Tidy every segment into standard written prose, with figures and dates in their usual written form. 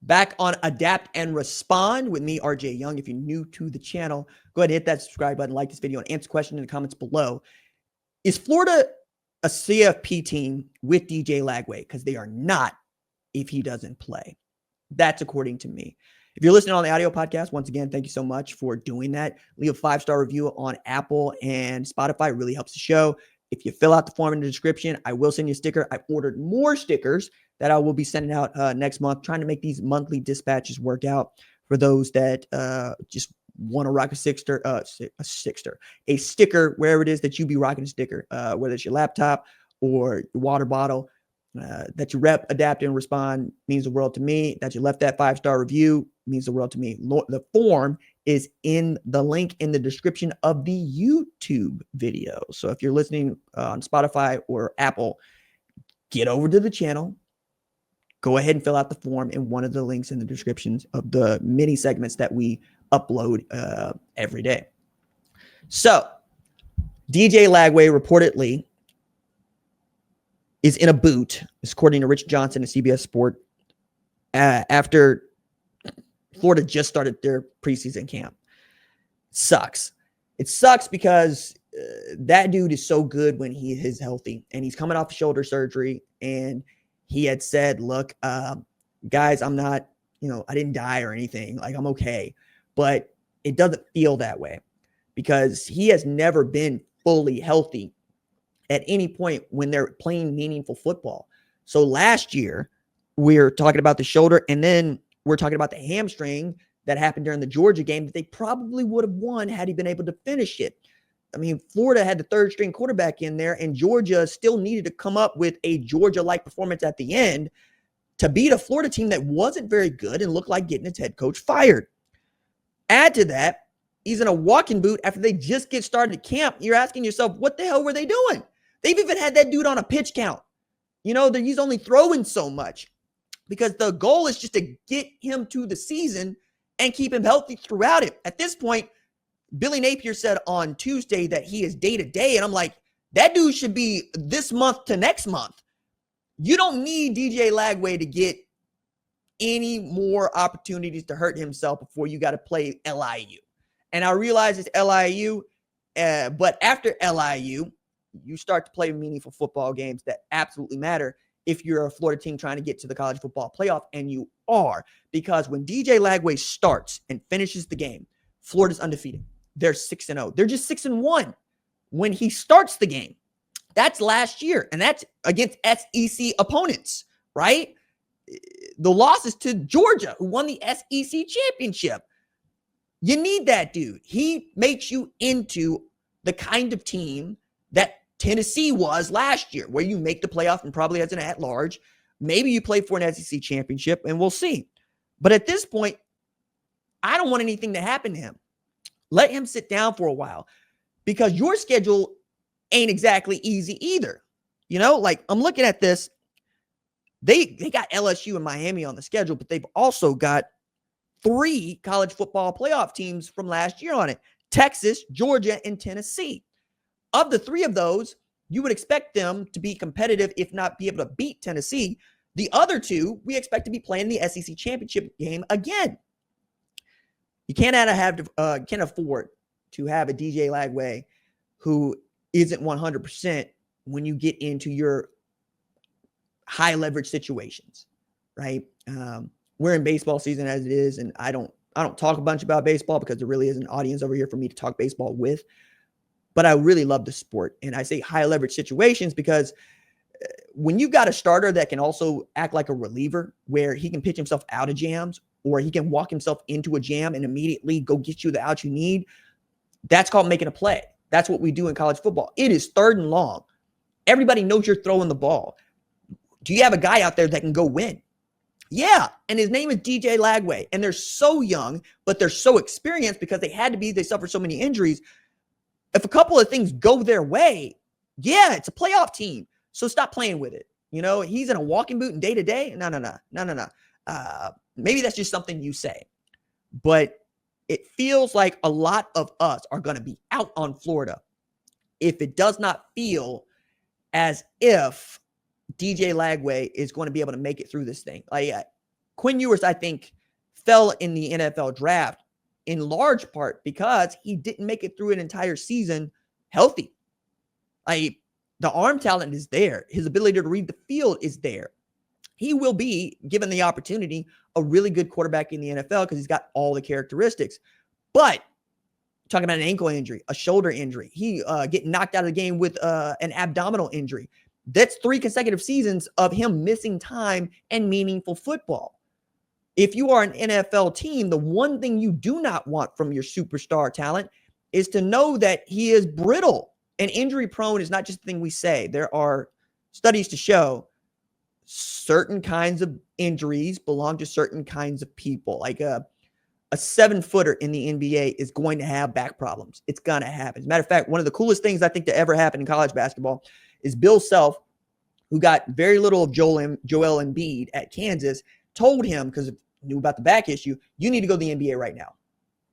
back on Adapt and Respond with me, RJ Young. If you're new to the channel, go ahead and hit that subscribe button, like this video, and answer questions in the comments below. Is Florida a CFP team with DJ Lagway? Because they are not if he doesn't play. That's according to me. If you're listening on the audio podcast, once again, thank you so much for doing that. Leave a 5-star review on Apple and Spotify. It really helps the show. If you fill out the form in the description, I will send you a sticker. I've ordered more stickers that I will be sending out next month, trying to make these monthly dispatches work out for those that just want to rock a sticker, wherever it is that you be rocking a sticker, whether it's your laptop or your water bottle. That you rep, adapt, and respond means the world to me. That you left that 5-star review means the world to me. The form is in the link in the description of the YouTube video. So if you're listening on Spotify or Apple, get over to the channel. Go ahead and fill out the form in one of the links in the descriptions of the mini segments that we upload every day. So DJ Lagway reportedly is in a boot, according to Rich Johnson of CBS Sport, after Florida just started their preseason camp. Sucks. It sucks because that dude is so good when he is healthy, and he's coming off shoulder surgery, and he had said, look, guys, I'm not, I didn't die or anything. Like, I'm okay. But it doesn't feel that way because he has never been fully healthy at any point when they're playing meaningful football. So last year, we're talking about the shoulder, and then we're talking about the hamstring that happened during the Georgia game that they probably would have won had he been able to finish it. I mean, Florida had the third-string quarterback in there, and Georgia still needed to come up with a Georgia-like performance at the end to beat a Florida team that wasn't very good and looked like getting its head coach fired. Add to that, he's in a walking boot after they just get started at camp. You're asking yourself, what the hell were they doing? They've even had that dude on a pitch count. He's only throwing so much because the goal is just to get him to the season and keep him healthy throughout it. At this point, Billy Napier said on Tuesday that he is day-to-day, and I'm like, that dude should be this month to next month. You don't need DJ Lagway to get any more opportunities to hurt himself before you got to play LIU. And I realize it's LIU, but after LIU, you start to play meaningful football games that absolutely matter if you're a Florida team trying to get to the college football playoff, and you are, because when DJ Lagway starts and finishes the game, Florida's undefeated. They're 6-0. They're just 6-1 when he starts the game. That's last year, and that's against SEC opponents, right? The losses to Georgia, who won the SEC championship. You need that dude. He makes you into the kind of team that Tennessee was last year, where you make the playoff and probably as an at-large. Maybe you play for an SEC championship, and we'll see. But at this point, I don't want anything to happen to him. Let him sit down for a while because your schedule ain't exactly easy either. I'm looking at this. They got LSU and Miami on the schedule, but they've also got 3 college football playoff teams from last year on it: Texas, Georgia, and Tennessee. Of the 3 of those, you would expect them to be competitive, if not be able to beat Tennessee. The other 2, we expect to be playing the SEC championship game again. You can't afford to have a DJ Lagway who isn't 100% when you get into your high leverage situations, right? We're in baseball season as it is, and I don't talk a bunch about baseball because there really is an audience over here for me to talk baseball with. But I really love the sport. And I say high leverage situations because when you've got a starter that can also act like a reliever, where he can pitch himself out of jams, or he can walk himself into a jam and immediately go get you the out you need, that's called making a play. That's what we do in college football. It is 3rd and long. Everybody knows you're throwing the ball. Do you have a guy out there that can go win? Yeah, and his name is DJ Lagway. And they're so young, but they're so experienced because they suffered so many injuries. If a couple of things go their way, yeah, it's a playoff team. So stop playing with it. He's in a walking boot and day-to-day. No. Maybe that's just something you say. But it feels like a lot of us are going to be out on Florida if it does not feel as if DJ Lagway is going to be able to make it through this thing. Quinn Ewers, I think, fell in the NFL draft in large part because he didn't make it through an entire season healthy. The arm talent is there. His ability to read the field is there. He will be, given the opportunity, a really good quarterback in the NFL because he's got all the characteristics. But talking about an ankle injury, a shoulder injury, he getting knocked out of the game with an abdominal injury. That's 3 consecutive seasons of him missing time and meaningful football. If you are an NFL team, the one thing you do not want from your superstar talent is to know that he is brittle and injury prone. Is not just the thing we say. There are studies to show certain kinds of injuries belong to certain kinds of people. Like a 7-footer in the NBA is going to have back problems. It's going to happen. As a matter of fact, one of the coolest things I think to ever happen in college basketball is Bill Self, who got very little of Joel Embiid at Kansas, told him, because he knew about the back issue, you need to go to the NBA right now.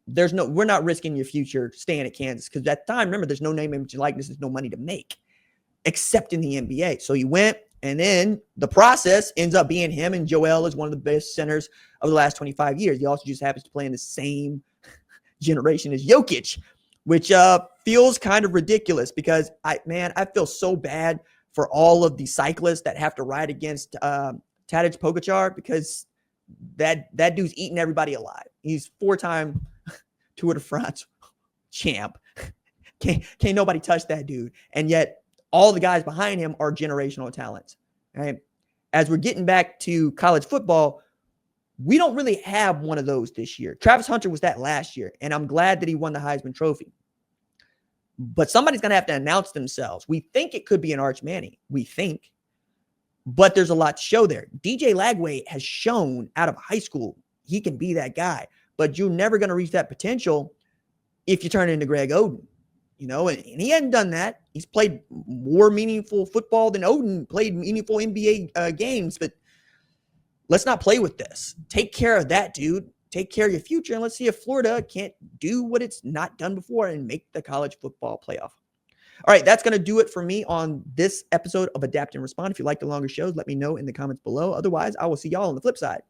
We're not risking your future staying at Kansas. Because at the time, remember, there's no name, image, and likeness. There's no money to make except in the NBA. So he went, and then the process ends up being him and Joel is one of the best centers of the last 25 years. He also just happens to play in the same generation as Jokic, which feels kind of ridiculous because I feel so bad for all of the cyclists that have to ride against Tadej Pogacar because that dude's eating everybody alive. He's 4-time Tour de France champ. Can't nobody touch that dude. And yet all the guys behind him are generational talents. Right? As we're getting back to college football, we don't really have one of those this year. Travis Hunter was that last year, and I'm glad that he won the Heisman Trophy. But somebody's going to have to announce themselves. We think it could be an Arch Manning. We think. But there's a lot to show there. DJ Lagway has shown out of high school he can be that guy. But you're never going to reach that potential if you turn into Greg Oden. And he hadn't done that. He's played more meaningful football than Oden played meaningful NBA games. But let's not play with this. Take care of that, dude. Take care of your future. And let's see if Florida can't do what it's not done before and make the college football playoff. All right, that's going to do it for me on this episode of Adapt and Respond. If you like the longer shows, let me know in the comments below. Otherwise, I will see y'all on the flip side.